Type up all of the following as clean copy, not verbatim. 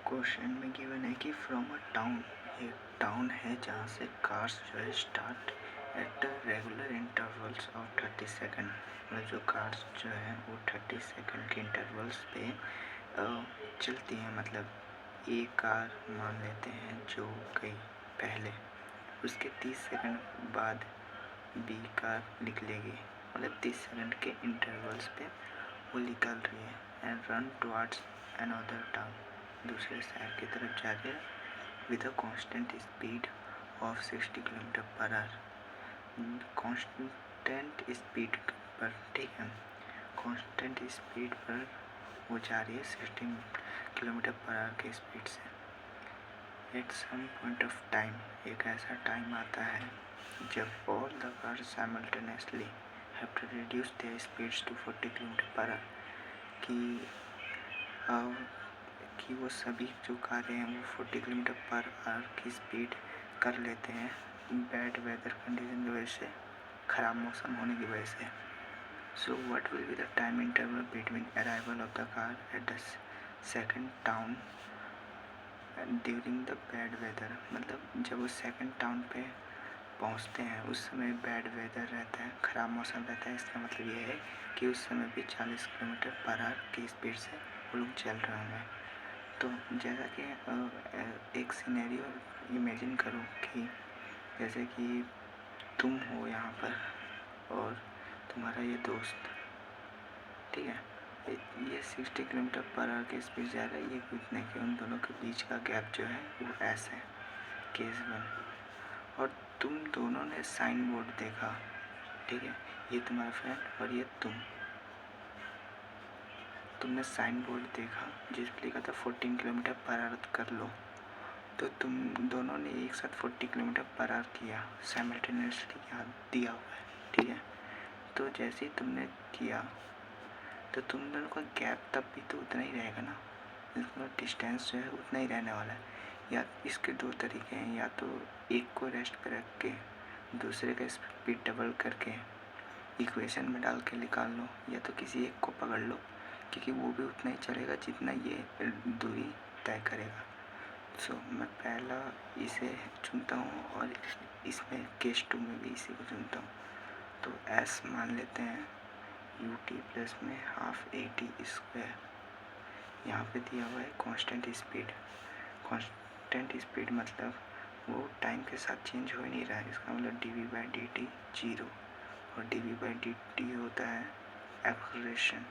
Question में given है कि फ्रॉम अ टाउन, एक टाउन है जहाँ से कार्स जो है start at regular intervals of 30 second, मतलब जो कार्स जो है वो 30 सेकेंड के इंटरवल्स पे चलती हैं। मतलब एक कार मान लेते हैं जो गई पहले, उसके 30 सेकेंड बाद बी कार निकलेगी, मतलब 30 सेकेंड के इंटरवल्स पे वो निकल रही है and run towards another town, दूसरे शहर की तरफ जा रही है with a constant speed of 60 kilometre per our. Constant speed पर, ठीक है, कांस्टेंट स्पीड पर वो जा रही है 60 किलोमीटर पर आवर की स्पीड से। At some point of time, एक ऐसा टाइम आता है जब all the cars simultaneously have to reduce their speeds to 40 kilometre per hour, कि वो सभी जो कारें हैं वो 40 किलोमीटर पर आवर की स्पीड कर लेते हैं बैड वेदर कंडीशन की वजह से, ख़राब मौसम होने की वजह से। So what will be the time interval between arrival of the car at the second town during the bad weather, मतलब जब वो सेकंड टाउन पे पहुंचते हैं उस समय बैड वेदर रहता है, ख़राब मौसम रहता है। इसका मतलब ये है कि उस समय भी 40 किलोमीटर पर आवर की स्पीड से वो लोग चल रहे होंगे। तो जैसा कि एक सिनेरियो इमेजिन करो कि जैसे कि तुम हो यहाँ पर और तुम्हारा ये दोस्त, ठीक है, ये 60 किलोमीटर पर आवर की स्पीड जा रहा है, ये कूदने के उन दोनों के बीच का गैप जो है वो एस है, केस 1। और तुम दोनों ने साइन बोर्ड देखा, ठीक है, ये तुम्हारा फ्रेंड और ये तुमने साइन बोर्ड देखा जिस पर लिखा था 14 किलोमीटर पर आवर कर लो, तो तुम दोनों ने एक साथ 40 किलोमीटर पर आवर किया, साइमल्टेनियसली दिया हुआ है, ठीक है। तो जैसे ही तुमने किया तो तुम दोनों का गैप तब भी तो उतना ही रहेगा ना, इसका डिस्टेंस जो है उतना ही रहने वाला है। या इसके दो तरीके हैं, या तो एक को रेस्ट पे रख के दूसरे का स्पीड डबल करके इक्वेशन में डाल के निकाल लो, या तो किसी एक को पकड़ लो क्योंकि वो भी उतना ही चलेगा जितना ये दूरी तय करेगा। सो मैं पहला इसे चुनता हूँ और इसमें केस 2 में भी इसी को चुनता हूँ। तो एस मान लेते हैं ut प्लस में हाफ AT स्क्वायर, यहाँ पे दिया हुआ है कांस्टेंट स्पीड। कांस्टेंट स्पीड मतलब वो टाइम के साथ चेंज हो ही नहीं रहा है, इसका मतलब dv/dt 0 और dv/dt होता है एक्सेलरेशन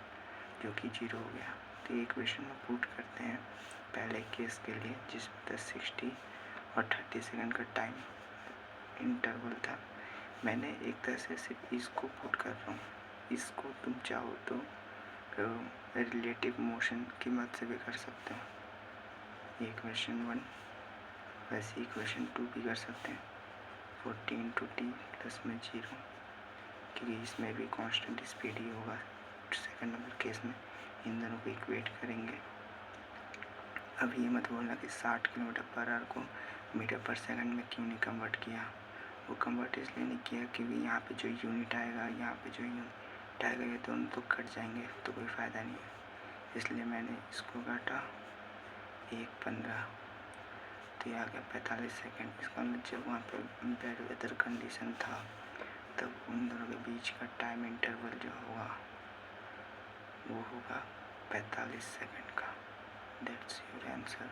जो कि 0 हो गया। तो ये इक्वेशन में पुट करते हैं पहले केस के लिए जिसमें 60 और 30 सेकंड का टाइम इंटरवल था। मैंने एक तरह से सिर्फ इसको पुट कर रहा हूँ, इसको तुम चाहो तो रिलेटिव मोशन की मदद से भी कर सकते हो। ये इक्वेशन 1, वैसे इक्वेशन 2 भी कर सकते हैं 14 × t प्लस में 0, क्योंकि इसमें भी कांस्टेंट स्पीड ही होगा सेकंड नंबर केस में। इन दोनों को इक्वेट करेंगे। अब ये मत बोलना कि 60 किलोमीटर पर आवर को मीटर पर सेकंड में क्यों नहीं कन्वर्ट किया। वो कन्वर्ट इसलिए नहीं किया क्योंकि यहाँ पे जो यूनिट आएगा, यहाँ पे जो यूनिट आएगा, ये दोनों तो कट जाएंगे, तो कोई फ़ायदा नहीं है, इसलिए मैंने इसको काटा 1:15, तो ये आ गया 45 सेकेंड। इसका मतलब जब वहाँ पे बैड वेदर कंडीशन था तब उन दोनों के बीच का टाइम इंटरवल जो होगा वो होगा 45 सेकेंड का। That's your answer.